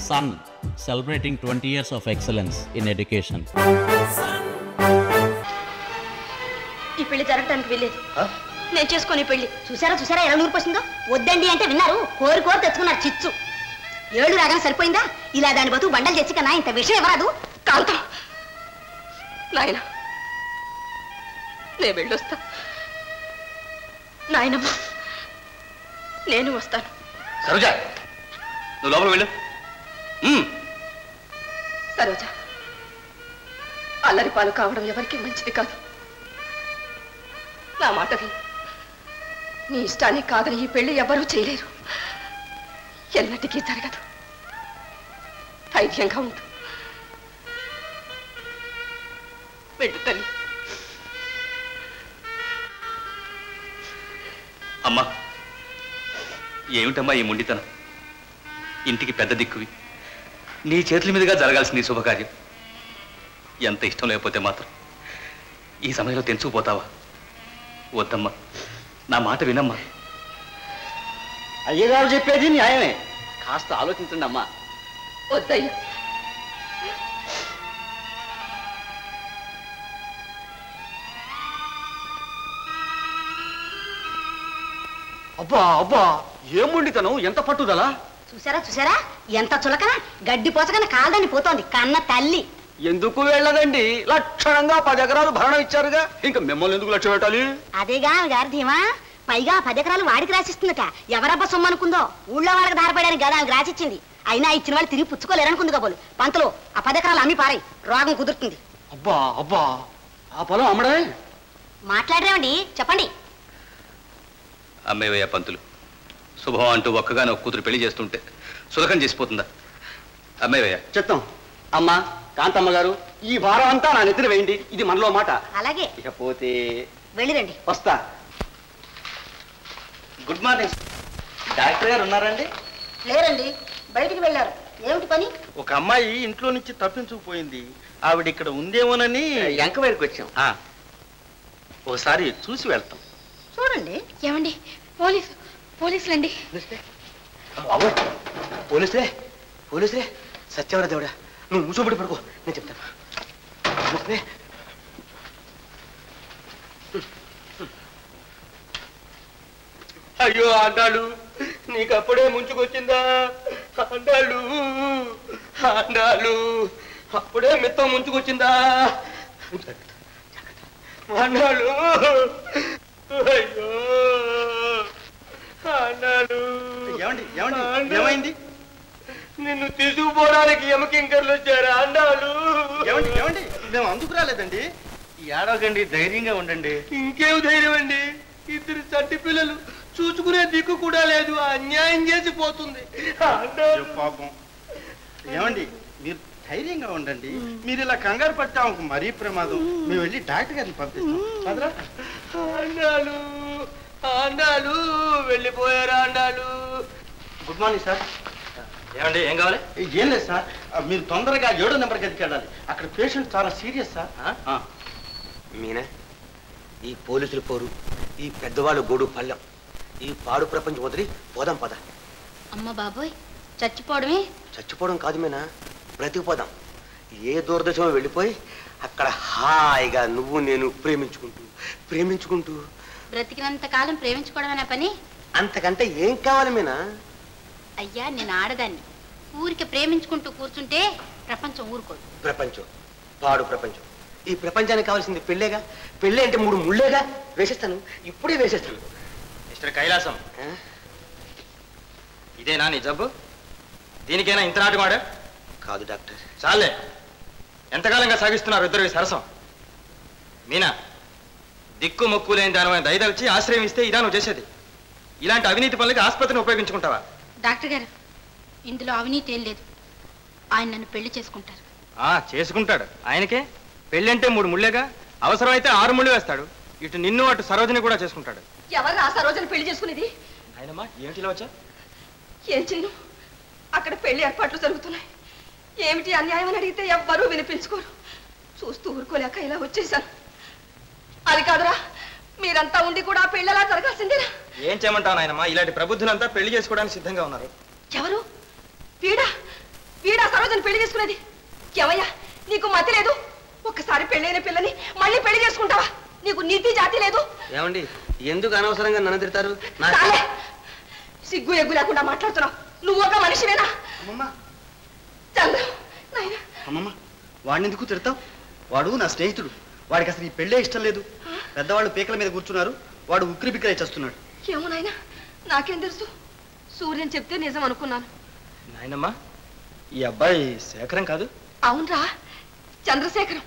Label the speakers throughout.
Speaker 1: Sun, celebrating 20 years of excellence in education.
Speaker 2: ఈ పెళ్లి జరగడానికి వెళ్ళేది నేను చేసుకొని పెళ్లి చూసారా ఎలా నూరుకొస్తుందో వద్దండి అంటే విన్నారు కోరి తెచ్చుకున్నారు చిచ్చు ఏళ్ళు రాగానే సరిపోయిందా ఇలా దాని బతుకు బండలు తెచ్చి కన్నా ఇంత విషయం ఇవ్వరాదు కాంతం నాయన నేను వెళ్ళొస్తా నాయనమ్మ నేను వస్తాను
Speaker 3: సరోజా నువ్వు లోపల వెళ్ళు
Speaker 2: సరోజా అల్లరి పాలు కావడం ఎవరికి మంచిది కాదు నా మాట విని నీ ఇష్టానికి కాదని ఈ పెళ్లి ఎవరూ చేయలేరు ఎన్నటికీ జరగదు ధైర్యంగా ఉండు వెళ్ళు తల్లి
Speaker 3: అమ్మా ఏమిటమ్మా ఈ మొండితనం ఇంటికి పెద్ద దిక్కువి నీ చేతుల మీదుగా జరగాల్సింది ఈ శుభకార్యం ఎంత ఇష్టం లేకపోతే మాత్రం ఈ సమయంలో తెంచుకుపోతావా వద్దమ్మా నా మాట వినమ్మా
Speaker 4: అయ్యగారు చెప్పేది న్యాయమే కాస్త ఆలోచించండి అమ్మా
Speaker 2: వద్దయ్యా
Speaker 4: అబ్బా అబ్బా ఏముండితనం ఎంత పట్టుదలా
Speaker 2: చూసారా ఎంత చులకన గడ్డి పోసకన కాల్దని పోతోంది కన్న తల్లి
Speaker 4: ఎందుకు వెళ్ళదండి లక్షణంగా 10 ఎకరాలు భరణం ఇచ్చారుగా ఇంకా మిమ్మల్ని ఎందుకు లక్ష్యం పెట్టాలి
Speaker 2: అదేగా గారి ధీమా పైగా 10 ఎకరాలు వాడికి రాసిస్తుందట ఎవరబ్బా సొమ్ము అనుకుందో ఊళ్ళో వాళ్ళకి ధారపడడానికి కదా ఆమెకు రాసిచ్చింది అయినా ఇచ్చిన వాళ్ళు తిరిగి పుచ్చుకోలేరనుకుంది కాబోలు పంతులు ఆ 10 ఎకరాలు అమ్మి పారాయి రోగం కుదురుతుంది
Speaker 4: అబ్బా అబ్బా ఆ పొలం అమ్మడే
Speaker 2: మాట్లాడరేమండి చెప్పండి
Speaker 3: అమ్మేవయ్యా పంతులు శుభం అంటూ ఒక్కగానే ఒక కూతురు పెళ్లి చేస్తుంటే సులకం చేసిపోతుందా అమ్మేవయ్యా
Speaker 4: చెప్తాం అమ్మా కాంతమ్మ గారు ఈ భారం అంతా నా నెత్తిన వేయండి ఇది మనలో మాట
Speaker 2: అలాగే
Speaker 4: ఇకపోతే
Speaker 2: వెళ్ళిరండి
Speaker 4: వస్తా గుడ్ మార్నింగ్ డాక్టర్ గారు ఉన్నారండి
Speaker 2: లేరండి బయటికి వెళ్ళారు ఏమిటి పని
Speaker 5: ఒక అమ్మాయి ఇంట్లో నుంచి తప్పించుకుపోయింది ఆవిడ ఇక్కడ ఉందేమోనని
Speaker 4: ఎంకవైరికి వచ్చాం
Speaker 5: ఓసారి చూసి వెళ్తాం
Speaker 2: చూడండి
Speaker 6: ఏమండి పోలీసులండి
Speaker 4: పోలీసులే సత్యవర దేవుడా నువ్వు మూసోబడి పడుకో నేను చెప్తాను
Speaker 5: అయ్యో ఆండాలు నీకప్పుడే ముంచుకొచ్చిందా ఆండాలు అప్పుడే మిత్తం ముంచుకొచ్చిందా ఆండాలు అయ్యో ఆండాలు ఏమైంది నిన్ను తీసుకుపోవడానికి ఎమకింకర్లు వచ్చారు ఆండాలు ఏమండి మేము అందుకు రాలేదండి ఏడవకండి ధైర్యంగా ఉండండి ఇంకేం ధైర్యం అండి 2 చట్టి పిల్లలు చూసుకునే దిక్కు కూడా లేదు అన్యాయం చేసి పోతుంది పాపం ఏమండి మీరు ధైర్యంగా ఉండండి మీరు ఇలా కంగారు పడితే ఆమెకు మరీ ప్రమాదం మేము వెళ్ళి డాక్టర్ గారిని పంపిస్తాం ఆండాలు వెళ్ళిపోయారు ఆండాలు గుడ్ మార్నింగ్ సార్
Speaker 3: ఏమండి ఏం కావాలి
Speaker 5: ఏం లేదు సార్ మీరు తొందరగా 7వ నెంబర్ గదికి వెళ్ళాలి అక్కడ పేషెంట్ చాలా సీరియస్ సార్
Speaker 7: మీనా ఈ పోలీసులు పోరు ఈ పెద్దవాళ్ళు గోడు పళ్ళెం ఈ పాడు ప్రపంచం వదిలి పోదాం పద
Speaker 6: అమ్మ బాబోయ్
Speaker 7: చచ్చిపోవడం కాదు మీనా బ్రతికిపోదాం ఏ దూరదర్శనం వెళ్ళిపోయి అక్కడ హాయిగా నువ్వు నేను ప్రేమించుకుంటూ
Speaker 6: బ్రతికినంత కాలం ప్రేమించుకోవడమేనా పని
Speaker 7: అంతకంటే ఏం కావాలి మీనా
Speaker 6: అయ్యా నేను ఆడదాన్ని ఊరికి ప్రేమించుకుంటూ కూర్చుంటే ప్రపంచం ఊరుకోదు
Speaker 7: ప్రపంచం పాడు ప్రపంచం ఈ ప్రపంచానికి కావాల్సింది పెళ్ళేగా పెళ్ళి అంటే 3 ముళ్ళేగా వేసేస్తాను ఇప్పుడే వేసేస్తాను
Speaker 5: మిస్టర్ కైలాసం ఇదేనా నీ జబ్బు దీనికైనా ఇంత నాటుమాడా
Speaker 7: కాదు డాక్టర్
Speaker 5: చాలే ఎంతకాలంగా సాగిస్తున్నారు ఇద్దరు సరసం మీనా దిక్కు మొక్కు లేని దాని దయదలిచి ఆశ్రయం ఇస్తే ఇదా నువ్వు చేసేది ఇలాంటి అవినీతి పనులకి ఆసుపత్రిని ఉపయోగించుకుంటావా
Speaker 6: డాక్టర్ గారు ఇందులో అవినీతి ఏం లేదు ఆయన నన్ను పెళ్లి చేసుకుంటారు
Speaker 5: చేసుకుంటాడు ఆయనకే పెళ్ళంటే 3 ముళ్ళేగా అవసరమైతే 6 ముళ్ళు వేస్తాడు ఇటు నిన్ను అటు సరోజని కూడా చేసుకుంటాడు
Speaker 2: ఎవరు ఆ సరోజని పెళ్లి చేసుకునేది
Speaker 5: ఆయనమ్మా ఏమిటిలో వచ్చా
Speaker 2: ఏం చేయను అక్కడ పెళ్లి ఏర్పాట్లు జరుగుతున్నాయి ఏమిటి అన్యాయం అని అడిగితే ఎవ్వరూ వినిపించుకోరు చూస్తూ ఊరుకోలేక ఇలా వచ్చేసాను అది కాదురా మీరంతా ఉండి కూడా పెళ్ళలా జరగాల్సిందేనా
Speaker 5: ఏం చేయమంటావు నాయనమ్మా ఇలాంటి ప్రబుద్ధులంతా పెళ్లి చేసుకోవడానికి సిద్ధంగా ఉన్నారు
Speaker 2: ఎవరు వీడా ఏమయ్యా నీకు మతి లేదు? ఒక్కసారి పెళ్ళైన పిల్లని మళ్ళీ పెళ్లి చేసుకుంటావా? నీకు నీతి జాతి లేదు?
Speaker 7: ఏమండి ఎందుకు అనవసరంగా నన్ను తిడతారు?
Speaker 2: సిగ్గు ఎగ్గు లేకుండా మాట్లాడుతున్నావు. నువ్వు ఒక మనిషివేనా? చంద్రం నాయనా.
Speaker 5: అమ్మమ్మ వాడిని ఎందుకు తిడతావు? వాడు నా స్నేహితుడు. వాడికి అసలు ఈ పెళ్ళే ఇష్టం లేదు. పెద్దవాళ్ళు పీకల మీద కూర్చున్నారు, వాడు ఉక్కిరి బిక్కిరై చేస్తున్నాడు.
Speaker 2: ఏమో నాయనా, నాకేం తెలుసు? సూర్యని చెప్తే నిజం అనుకున్నాను.
Speaker 5: నాయనమ్మా ఈ అబ్బాయి శేఖరం కాదు?
Speaker 2: అవునరా, చంద్రశేఖరం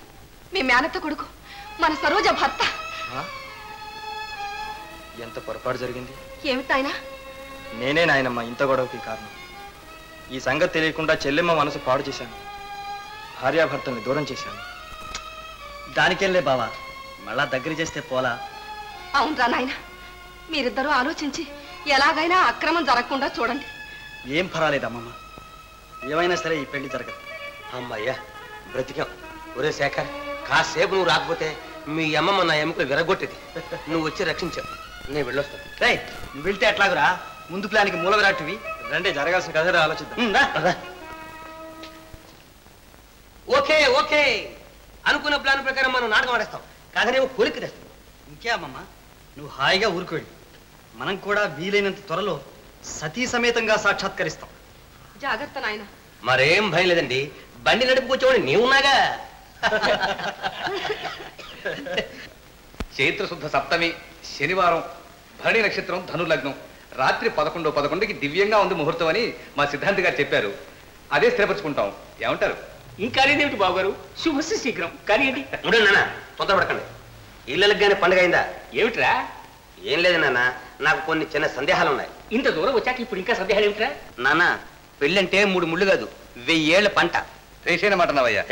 Speaker 2: మీ మేనత్త కొడుకు, మన సరోజ భర్త.
Speaker 5: ఎంత పొరపాటు జరిగింది.
Speaker 2: ఏమిటి నాయనా?
Speaker 5: నేనే నాయనమ్మా ఇంత గొడవకి కారణం. ఈ సంగతి తెలియకుండా చెల్లెమ్మ మనసు పాడు చేశాను, భార్యాభర్తల్ని దూరం చేశాను. దానికేంలే బావా, మళ్ళా దగ్గర చేస్తే పోలా.
Speaker 2: అవునరా నాయన, మీరిద్దరూ ఆలోచించి ఎలాగైనా అక్రమం జరగకుండా చూడండి.
Speaker 5: ఏం పర్వాలేదు అమ్మమ్మ, ఏమైనా సరే ఈ పెళ్లి జరగదు.
Speaker 7: అమ్మయ్యా బ్రతికాం. ఒరే శేఖర్, కాసేపు నువ్వు రాకపోతే మీ అమ్మమ్మ నా ఎముకలు విరగొట్టేది. నువ్వు వచ్చి రక్షించావు. నేను వెళ్ళొస్తాను.
Speaker 5: రే నువ్వు వెళ్తే ఎట్లాగురా? ముందు ప్లాన్కి మూల విరాటివి. రండి జరగాల్సిన కథ ఆలోచిద్దాం.
Speaker 7: ఓకే ఓకే, అనుకున్న ప్లాన్ ప్రకారం మనం నాటకం ఆడేస్తాం. కాదనేమో కోరిక తెస్తాం.
Speaker 5: ఇంకే అమ్మమ్మ, నువ్వు హాయిగా ఊరుకోండి. మనం కూడా వీలైనంత త్వరలో సతీ సమేతంగా సాక్షాత్కరిస్తాం.
Speaker 2: జాగ్రత్త నాయన.
Speaker 7: మరేం భయం లేదండి, బండి నడుపుకొచ్చేవాడు నీవున్నాగా.
Speaker 3: చైత్రశుద్ధ సప్తమి శనివారం, భరణి నక్షత్రం, ధనుర్లగ్నం, రాత్రి 11:11కి దివ్యంగా ఉంది ముహూర్తం అని మా సిద్ధాంతి గారు చెప్పారు. అదే స్థిరపరుచుకుంటాం. ఏమంటారు?
Speaker 4: ఇంకా అదేమిటి బాబు గారు, శుభస్సు శీఘ్రం కానీ ఏంటి?
Speaker 7: ఉండండి నాన్న, తొందరపడకండి. ఇళ్ళకి కానీ పండుగ అయిందా?
Speaker 4: ఏమిట్రా?
Speaker 7: ఏం లేదు నాన్న, నాకు కొన్ని చిన్న సందేహాలు ఉన్నాయి.
Speaker 4: ఇంత దూరం వచ్చాక ఇప్పుడు ఇంకా సందేహాలు ఏమిట్రా?
Speaker 7: నాన్న, పెళ్ళంటే 3 ముళ్ళు కాదు, 1000 ఏళ్ల పంట.
Speaker 3: రేషైన మాట నవయ్యా,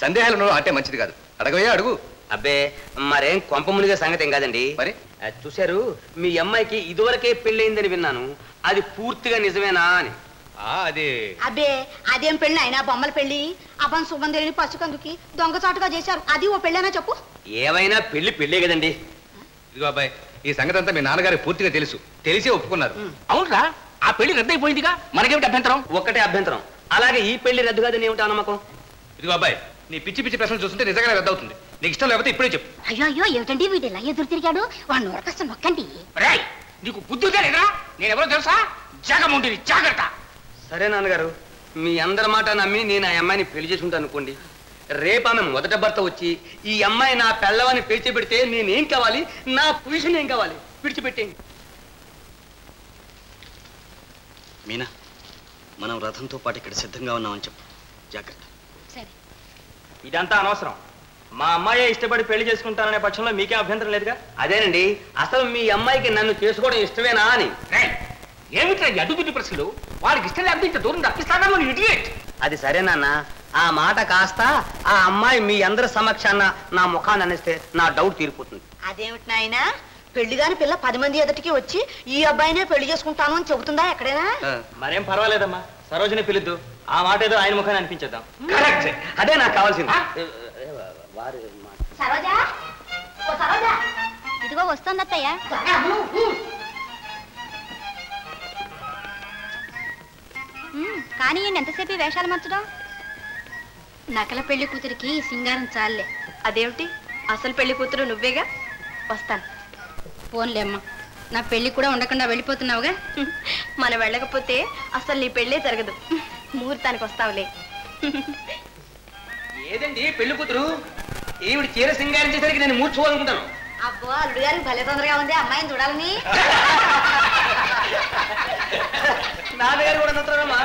Speaker 3: సందేహాలు అంటే మంచిది కాదు. అడగవయ్యా అడుగు.
Speaker 7: అబ్బే మరేం కొంప మునిగే సంగతి ఏం కాదండి.
Speaker 3: మరి
Speaker 7: చూశారు, మీ అమ్మాయికి ఇదివరకే పెళ్ళయిందని విన్నాను. అది పూర్తిగా నిజమేనా అని.
Speaker 3: అదే
Speaker 2: అబ్బే అదేం పెళ్ళి అయినా బొమ్మల పెళ్లి. అబ్బం సుగంధేని పసుకందుకి దొంగచాటుగా చేశారు. అది ఓ పెళ్ళైనా చెప్పు.
Speaker 7: ఏమైనా పెళ్లి పెళ్ళే కదండి.
Speaker 3: ఇదిగో అబ్బాయి, ఈ సంగతి అంతా మీ నాన్నగారికి పూర్తిగా తెలుసు, తెలిసే ఒప్పుకున్నారు.
Speaker 4: అవునరా, ఆ పెళ్లి రద్దయిపోయిందిగా, మనకేమిటి అభ్యంతరం?
Speaker 7: ఒక్కటే అభ్యంతరం, అలాగే ఈ పెళ్లి రద్దు కాదని ఏమిటా నమ్మకం?
Speaker 3: ఇదిగో అబ్బాయి, నీ పిచ్చి పిచ్చి ప్రశ్నలు చూస్తుంటే నిజంగానే రద్దు అవుతుంది. నీకు ఇష్టం లేకపోతే ఇప్పుడే చెప్పు.
Speaker 2: అయ్యో అయ్యో ఏమిటండి వీడు ఇలా ఎదురు తిరిగాడు? వాడు నోరకష్టం నొక్కండి.
Speaker 4: రాయ్, నీకు బుద్ధి లేదురా? నేనెవరో తెలుసా? జగముండిని, జాగ్రత్త.
Speaker 7: సరే నాన్నగారు, మీ అందరి మాట నమ్మి నేను ఆ అమ్మాయిని పెళ్లి చేసుకుంటాను అనుకోండి. రేపు ఆమె మొదట భర్త వచ్చి ఈ అమ్మాయి నా పెళ్ళవని పేర్చిపెడితే నేనేం కావాలి? నా పొజిషన్ ఏం కావాలి? విడిచిపెట్టేయండి.
Speaker 5: మీనా, మనం రథంతో పాటు ఇక్కడ సిద్ధంగా ఉన్నామని చెప్పు. జాగ్రత్త.
Speaker 2: సరే,
Speaker 5: ఇదంతా అనవసరం. మా అమ్మాయే ఇష్టపడి పెళ్లి చేసుకుంటాననే పక్షంలో మీకేం అభ్యంతరం లేదుగా?
Speaker 7: అదేనండి, అసలు మీ అమ్మాయికి నన్ను చేసుకోవడం ఇష్టమేనా అని.
Speaker 4: ఏమిట్రా అడ్డుగుడ్డి ప్రశ్నలు? వాళ్ళకి ఇష్టం లేకపోతే ఇంత దూరం తప్పిస్తానా? ఇడియట్.
Speaker 7: అది సరే నాన్న, ఆ మాట కాస్త ఆ అమ్మాయి మీ అందరి సమక్షాన నా ముఖాన్ని అనేస్తే నా డౌట్ తీరిపోతుంది.
Speaker 2: అదేమిటి నాయనా, పెళ్లి కాని పిల్ల 10 మంది ఎదుటికి వచ్చి ఈ అబ్బాయినే పెళ్లి చేసుకుంటాను అని చెబుతుందా ఎక్కడైనా?
Speaker 5: మరేం పర్వాలేదమ్మా, సరోజని పిలుద్దు. ఆ మాట ఏదో ఆయన ముఖాన్ని అనిపించేద్దాం.
Speaker 7: కరెక్ట్, అదే నాకు కావాల్సింది.
Speaker 2: సరోజా, ఓ సరోజా,
Speaker 6: ఇదిగో వస్తుంది అత్తయ్య. కానీ ఎంతసేపు ఈ వేషాలు మార్చడం? నకల పెళ్లి కూతురికి సింగారం చాలే.
Speaker 2: అదేమిటి, అసలు పెళ్లి కూతురు నువ్వేగా. వస్తాను.
Speaker 6: పోన్లేమ్మా, నా పెళ్లి కూడా ఉండకుండా వెళ్ళిపోతున్నావుగా.
Speaker 2: మనం వెళ్ళకపోతే అసలు నీ పెళ్ళే జరగదు. ముహూర్తానికి వస్తావులే.
Speaker 7: ఏదండి పెళ్లి కూతురు? ఈవిడ చీర సింగారం చేసరికి నేను మూర్చుకోవాలనుకుంటాను.
Speaker 2: అబ్బో, అల్లుడు గారికి భలే తొందరగా ఉంది అమ్మాయిని చూడాలని.
Speaker 7: నా దగ్గర కూడా నచ్చరమ్మా.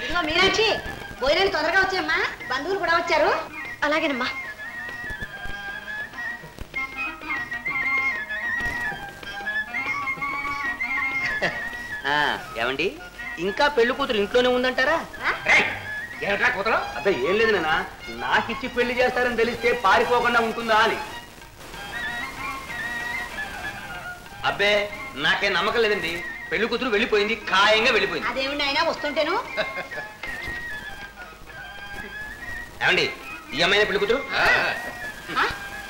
Speaker 2: ఇదిగో మీనాక్షి, భోజనానికి తొందరగా వచ్చాయమ్మా, బంధువులు కూడా వచ్చారు. అలాగేనమ్మా.
Speaker 7: ఏమండి, ఇంకా పెళ్లి కూతురు ఇంట్లోనే ఉందంటారా?
Speaker 4: ఏమిట్రా కూతురు?
Speaker 7: అదే ఏం లేదు నాన్న, నాకిచ్చి పెళ్లి చేస్తారని తెలిస్తే పారిపోకుండా ఉంటుందా అని. అబ్బే నాకేం నమ్మకం లేదండి, పెళ్లి కూతురు వెళ్ళిపోయింది, ఖాయంగా వెళ్ళిపోయింది.
Speaker 2: అదేమిటి ఆయన వస్తుంటేను.
Speaker 7: ఏమండి, ఈ అమ్మాయిన పెళ్లి కూతురు?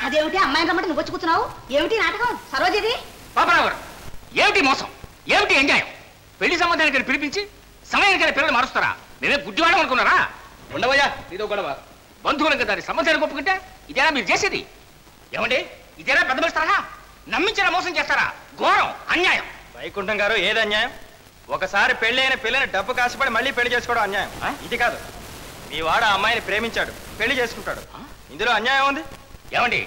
Speaker 2: అదేమిటి అమ్మాయిని రమ్మంటే నువ్వు వచ్చి కూర్చున్నావు? ఏమిటి నాటకం? సరోజది
Speaker 4: పాపరావు గారు, ఏమిటి మోసం, ఏమిటి ఎంజాయం? పెళ్లి సంబంధానికి పిలిపించి సమయానికి పిల్లలు మారుస్తారా? నేనే గుడ్డివాడం అనుకున్నారా?
Speaker 7: ఉండవయ్యా నీతో గొడవ. బంధువులకు దాని సంబంధాన్ని ఒప్పుకుంటే ఇదేనా మీరు చేసేది? ఏమండి ఇదేనా పెద్ద మనిషి తరహా? నమ్మించారా మోసం చేస్తారా? ఘోరం, అన్యాయం.
Speaker 5: వైకుంఠం గారు ఏది అన్యాయం? ఒకసారి పెళ్లి అయిన పిల్లని డబ్బు కాసిపడి మళ్ళీ పెళ్లి చేసుకోవడం అన్యాయం. ఇది కాదు, మీ వాడు ఆ అమ్మాయిని ప్రేమించాడు, పెళ్లి చేసుకుంటాడు. ఇందులో అన్యాయం ఉంది.
Speaker 7: ఏమండి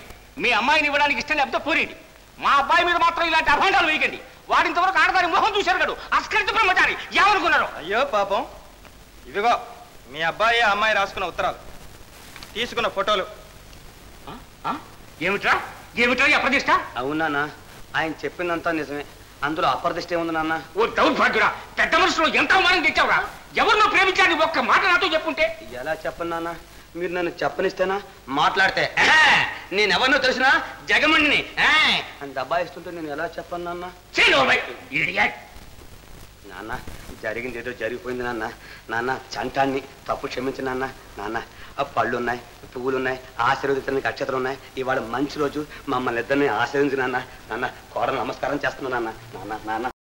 Speaker 7: మీ అమ్మాయిని ఇవ్వడానికి ఇష్టం లేకపోతే పోరేండి. మా అబ్బాయి మీద మాత్రం ఇలాంటి అభండాలు వేయకండి. వాడింతవరకు ఆడదాని మొహం చూశారు కడు. అస్కరిత బ్రహ్మచారి ఏమనుకున్నారు?
Speaker 5: అయ్యో పాపం, ఇవిగో మీ అబ్బాయి ఆ అమ్మాయి రాసుకున్న ఉత్తరాలు, తీసుకున్న ఫోటోలు.
Speaker 7: ఏమిట్రా ఏమిట్రా అప్రదిష్ట?
Speaker 8: అవునా, ఆయన చెప్పిందంతా నిజమే. అందులో అప్రదిష్ట ఏముంది నాన్న?
Speaker 7: ఓ దౌర్భాగ్యుడా, పెద్ద మనుషులు ఎంత అవమానం తెచ్చావురా? ఎవరినో ప్రేమించాలని ఒక్క మాట నాతో చెప్పుంటే.
Speaker 8: ఎలా చెప్పను నాన్న? మీరు నన్ను చెప్పనిస్తేనా? మాట్లాడితే నేనెవరినో తెలిసినా జగమండిని అని దబాయిస్తుంటే నేను ఎలా చెప్పను నాన్న? నాన్న జరిగింది ఏదో జరిగిపోయింది నాన్న. నాన్న చంటాన్ని తప్పు క్షమించు నాన్న. నాన్న ఆ పళ్ళు ఉన్నాయి, పువ్వులు ఉన్నాయి, ఆశీర్వదించడానికి అక్షతలు ఉన్నాయి. ఇవాళ మంచి రోజు, మమ్మల్ని ఇద్దరిని ఆశీర్వదించు నాన్న. నాన్న కోడలు నమస్కారం చేస్తున్నా నాన్న. నాన్న నాన్న